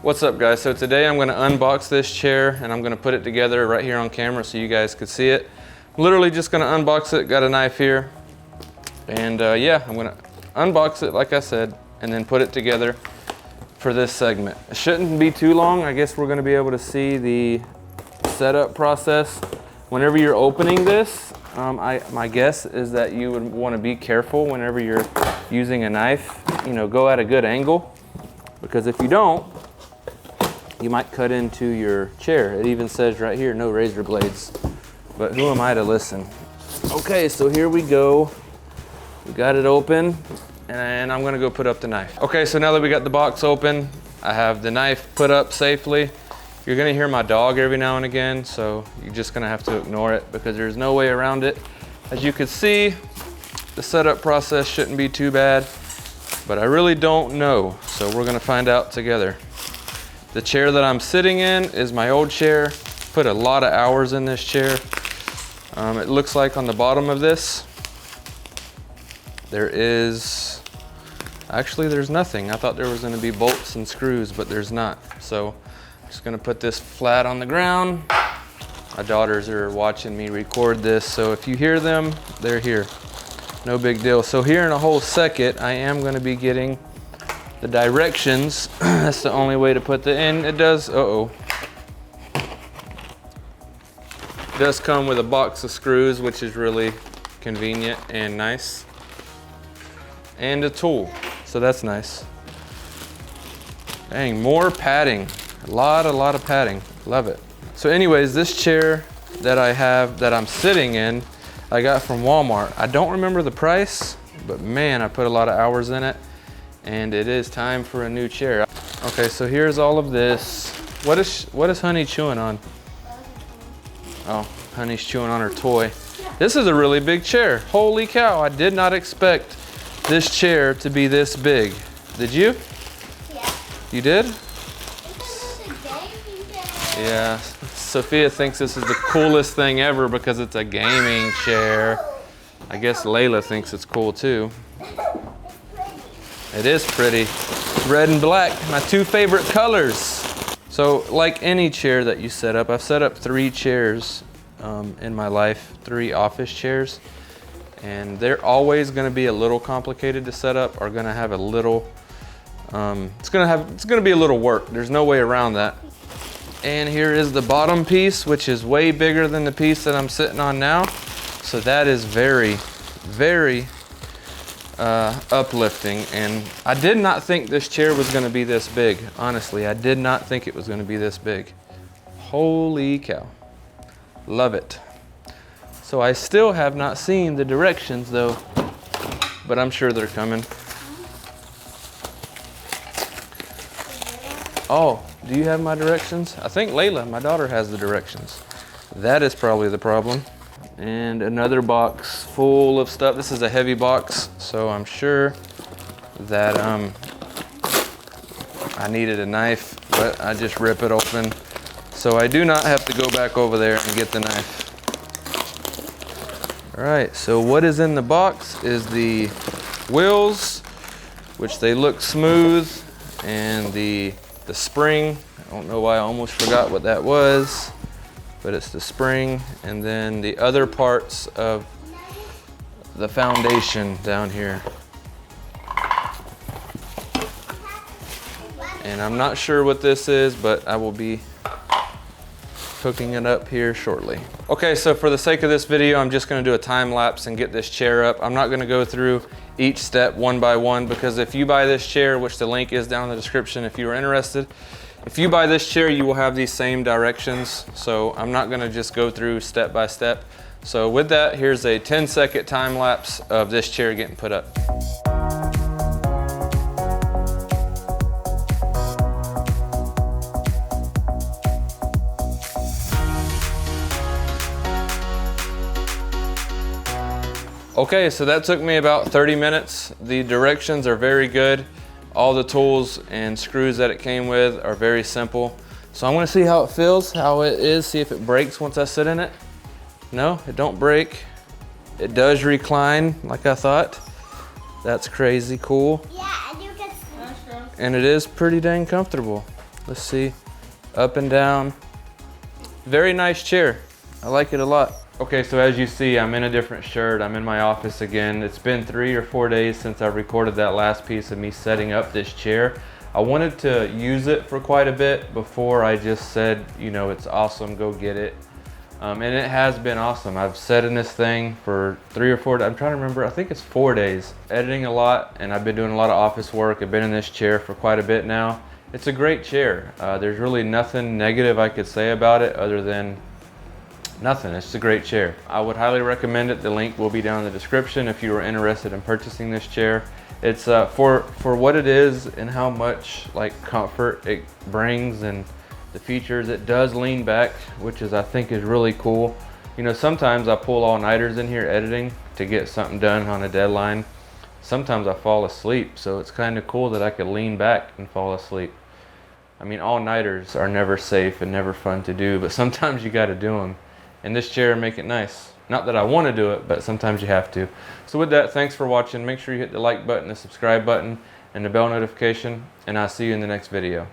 What's up guys? So today I'm gonna unbox this chair and I'm gonna put it together right here on camera so you guys could see it. I'm literally just gonna unbox it, got a knife here. And yeah, I'm gonna unbox it like I said and then put it together for this segment. It shouldn't be too long. I guess we're gonna be able to see the setup process. Whenever you're opening this, my guess is that you would wanna be careful whenever you're using a knife. You know, go at a good angle, because if you don't, you might cut into your chair. It even says right here, no razor blades. But who am I to listen? Okay, so here we go. We got it open, and I'm gonna go put up the knife. Okay, so now that we got the box open, I have the knife put up safely. You're gonna hear my dog every now and again, so you're just gonna have to ignore it because there's no way around it. As you can see, the setup process shouldn't be too bad, but I really don't know, so we're gonna find out together. The chair that I'm sitting in is my old chair. Put a lot of hours in this chair. It looks like on the bottom of this, there's nothing. I thought there was gonna be bolts and screws, but there's not. So I'm just gonna put this flat on the ground. My daughters are watching me record this, so if you hear them, they're here. No big deal. So here in a whole second, I am gonna be getting the directions. That's the only way to put the in. It does, it does come with a box of screws, which is really convenient and nice. And a tool, so that's nice. Dang, more padding. A lot of padding, love it. So anyways, this chair that I have, that I'm sitting in, I got from Walmart. I don't remember the price, but man, I put a lot of hours in it. And it is time for a new chair. Okay, so here's all of this. What is Honey chewing on? Oh, Honey's chewing on her toy. This is a really big chair. Holy cow, I did not expect this chair to be this big. Did you? Yeah. You did? Because it's a gaming chair. Yeah, Sophia thinks this is the coolest thing ever because it's a gaming chair. I guess Layla thinks it's cool too. It is pretty. Red and black, my two favorite colors. So like any chair that you set up, I've set up 3 chairs in my life, 3 office chairs. And they're always gonna be a little complicated to set up, or gonna have a little, it's gonna be a little work. There's no way around that. And here is the bottom piece, which is way bigger than the piece that I'm sitting on now. So that is very, very uplifting. And I did not think this chair was gonna be this big. Honestly, I did not think it was gonna be this big. Holy cow, love it. So I still have not seen the directions though, but I'm sure they're coming. Oh, do you have my directions? I think Layla, my daughter, has the directions. That is probably the problem. And another box full of stuff. This is a heavy box, so I'm sure that I needed a knife, but I just rip it open. So I do not have to go back over there and get the knife. All right, so what is in the box is the wheels, which they look smooth, and the spring. I don't know why I almost forgot what that was, but it's the spring, and then the other parts of the foundation down here. And I'm not sure what this is, but I will be hooking it up here shortly. Okay, so for the sake of this video, I'm just gonna do a time lapse and get this chair up. I'm not gonna go through each step one by one, because if you buy this chair, which the link is down in the description if you are interested, if you buy this chair, you will have these same directions. So I'm not gonna just go through step by step. So with that, here's a 10-second time lapse of this chair getting put up. Okay, so that took me about 30 minutes. The directions are very good. All the tools and screws that it came with are very simple. So I'm gonna see how it feels, how it is, see if it breaks once I sit in it. No, it don't break. It does recline like I thought. That's crazy cool. Yeah, and you can. And it is pretty dang comfortable. Let's see, up and down. Very nice chair. I like it a lot. Okay, so as you see, I'm in a different shirt. I'm in my office again. It's been 3 or 4 days since I recorded that last piece of me setting up this chair. I wanted to use it for quite a bit before I just said, you know, it's awesome, go get it. And it has been awesome. I've sat in this thing for 3 or 4, I'm trying to remember, I think it's 4 days. Editing a lot, and I've been doing a lot of office work. I've been in this chair for quite a bit now. It's a great chair. There's really nothing negative I could say about it other than nothing. It's a great chair. I would highly recommend it. The link will be down in the description if you are interested in purchasing this chair. It's for what it is and how much like comfort it brings and the features. It does lean back, which is I think is really cool. You know, sometimes I pull all-nighters in here editing to get something done on a deadline. Sometimes I fall asleep, so it's kind of cool that I could lean back and fall asleep. I mean, all-nighters are never safe and never fun to do, but sometimes you got to do them. And this chair make it nice. Not that I want to do it, but sometimes you have to. So with that, thanks for watching. Make sure you hit the like button, the subscribe button, and the bell notification, and I'll see you in the next video.